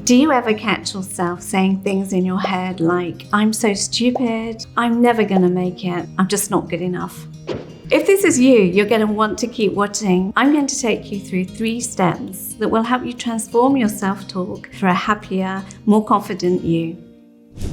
Do you ever catch yourself saying things in your head like, I'm so stupid, I'm never gonna make it, I'm just not good enough? If this is you, you're going to want to keep watching. I'm going to take you through 3 steps that will help you transform your self-talk for a happier, more confident you.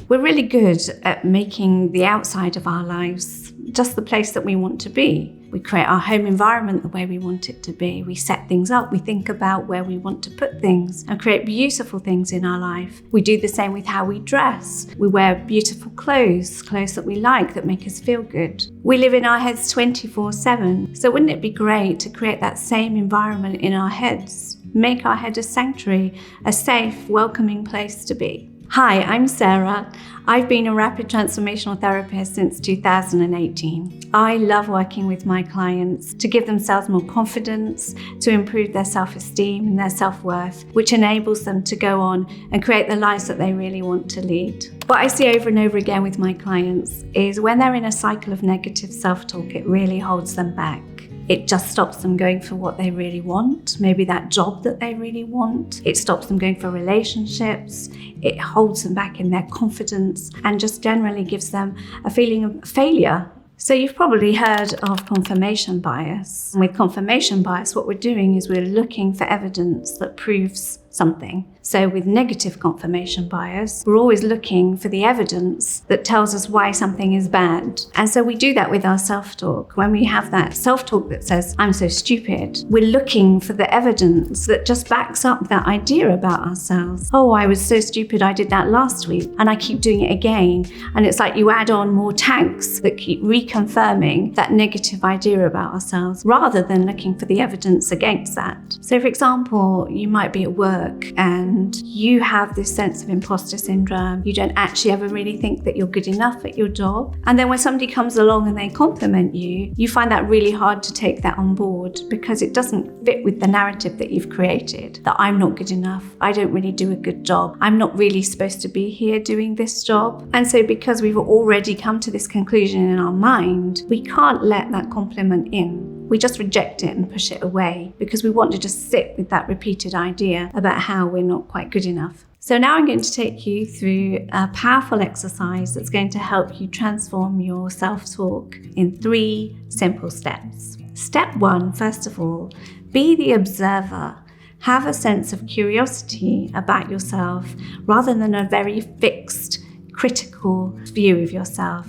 We're really good at making the outside of our lives just the place that we want to be. We create our home environment the way we want it to be. We set things up. We think about where we want to put things and create beautiful things in our life. We do the same with how we dress. We wear beautiful clothes that we like, that make us feel good. We live in our heads 24/7. So wouldn't it be great to create that same environment in our heads? Make our head a sanctuary, a safe, welcoming place to be. Hi, I'm Sarah. I've been a Rapid Transformational Therapist since 2018. I love working with my clients to give themselves more confidence, to improve their self-esteem and their self-worth, which enables them to go on and create the lives that they really want to lead. What I see over and over again with my clients is when they're in a cycle of negative self-talk, it really holds them back. It just stops them going for what they really want, maybe that job that they really want. It stops them going for relationships. It holds them back in their confidence and just generally gives them a feeling of failure. So you've probably heard of confirmation bias. And with confirmation bias, what we're doing is we're looking for evidence that proves something. So with negative confirmation bias, we're always looking for the evidence that tells us why something is bad. And so we do that with our self-talk. When we have that self-talk that says, I'm so stupid, we're looking for the evidence that just backs up that idea about ourselves. Oh, I was so stupid, I did that last week, and I keep doing it again. And it's like you add on more tanks that keep reconfirming that negative idea about ourselves, rather than looking for the evidence against that. So for example, you might be at work and you have this sense of imposter syndrome. You don't actually ever really think that you're good enough at your job. And then when somebody comes along and they compliment you, you find that really hard to take that on board because it doesn't fit with the narrative that you've created, that I'm not good enough, I don't really do a good job, I'm not really supposed to be here doing this job. And so because we've already come to this conclusion in our mind, we can't let that compliment in. We just reject it and push it away because we want to just sit with that repeated idea about how we're not quite good enough. So now I'm going to take you through a powerful exercise that's going to help you transform your self-talk in 3 simple steps. Step 1, first of all, be the observer. Have a sense of curiosity about yourself rather than a very fixed, critical view of yourself.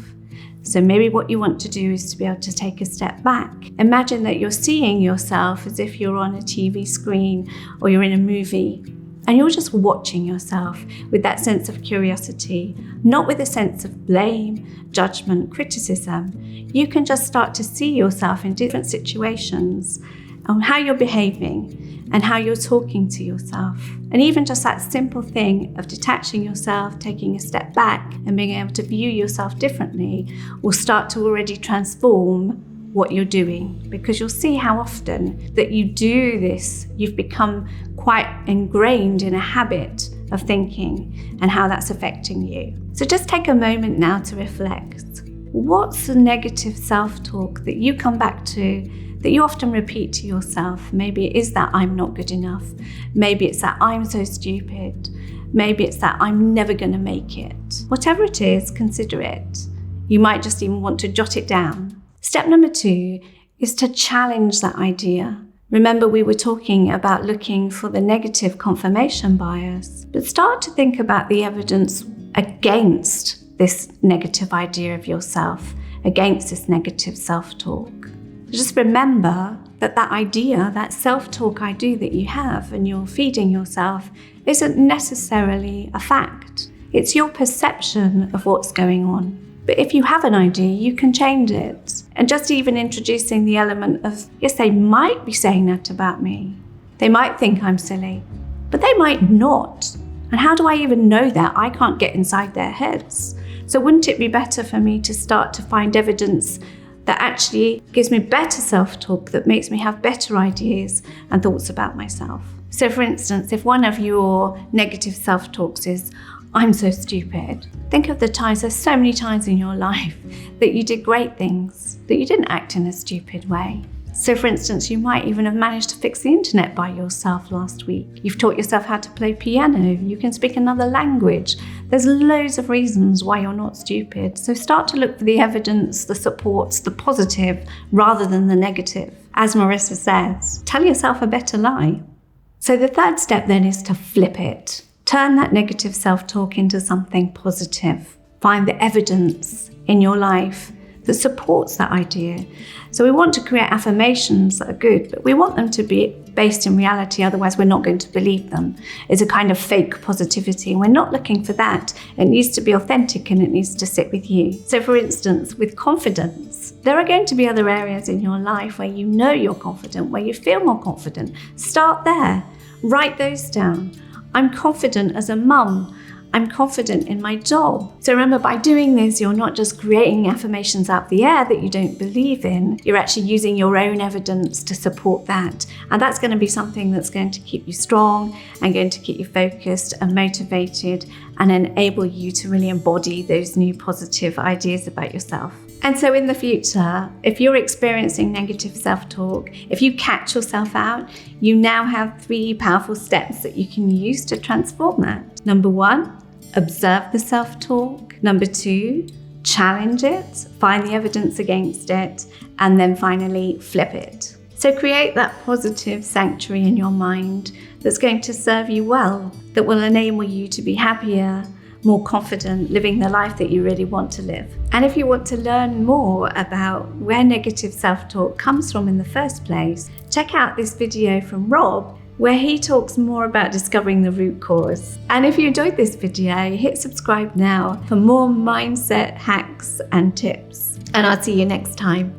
So maybe what you want to do is to be able to take a step back. Imagine that you're seeing yourself as if you're on a TV screen or you're in a movie, and you're just watching yourself with that sense of curiosity, not with a sense of blame, judgment, criticism. You can just start to see yourself in different situations and how you're behaving and how you're talking to yourself. And even just that simple thing of detaching yourself, taking a step back and being able to view yourself differently will start to already transform what you're doing, because you'll see how often that you do this, you've become quite ingrained in a habit of thinking and how that's affecting you. So just take a moment now to reflect. What's the negative self-talk that you come back to that you often repeat to yourself? Maybe it is that I'm not good enough. Maybe it's that I'm so stupid. Maybe it's that I'm never going to make it. Whatever it is, consider it. You might just even want to jot it down. Step number 2 is to challenge that idea. Remember, we were talking about looking for the negative confirmation bias, but start to think about the evidence against this negative idea of yourself, against this negative self-talk. Just remember that idea, that self-talk idea that you have and you're feeding yourself isn't necessarily a fact. It's your perception of what's going on. But if you have an idea, you can change it. And just even introducing the element of, yes, they might be saying that about me. They might think I'm silly, but they might not. And how do I even know that? I can't get inside their heads. So wouldn't it be better for me to start to find evidence that actually gives me better self-talk, that makes me have better ideas and thoughts about myself? So for instance, if one of your negative self-talks is, I'm so stupid, think of the times, there's so many times in your life that you did great things, that you didn't act in a stupid way. So for instance, you might even have managed to fix the internet by yourself last week. You've taught yourself how to play piano. You can speak another language. There's loads of reasons why you're not stupid. So start to look for the evidence, the supports, the positive, rather than the negative. As Marisa says, tell yourself a better lie. So the third step then is to flip it. Turn that negative self-talk into something positive. Find the evidence in your life that supports that idea. So we want to create affirmations that are good, but we want them to be based in reality, otherwise we're not going to believe them. It's a kind of fake positivity. We're not looking for that. It needs to be authentic and it needs to sit with you. So for instance, with confidence, there are going to be other areas in your life where you know you're confident, where you feel more confident. Start there. Write those down. I'm confident as a mum. I'm confident in my job. So remember, by doing this, you're not just creating affirmations out the air that you don't believe in. You're actually using your own evidence to support that. And that's going to be something that's going to keep you strong and going to keep you focused and motivated and enable you to really embody those new positive ideas about yourself. And so in the future, if you're experiencing negative self-talk, if you catch yourself out, you now have 3 powerful steps that you can use to transform that. Number 1, observe the self-talk. Number 2, challenge it, find the evidence against it, and then finally flip it. So create that positive sanctuary in your mind that's going to serve you well, that will enable you to be happier, more confident, living the life that you really want to live. And if you want to learn more about where negative self-talk comes from in the first place, check out this video from Rob, where he talks more about discovering the root cause. And if you enjoyed this video, hit subscribe now for more mindset hacks and tips. And I'll see you next time.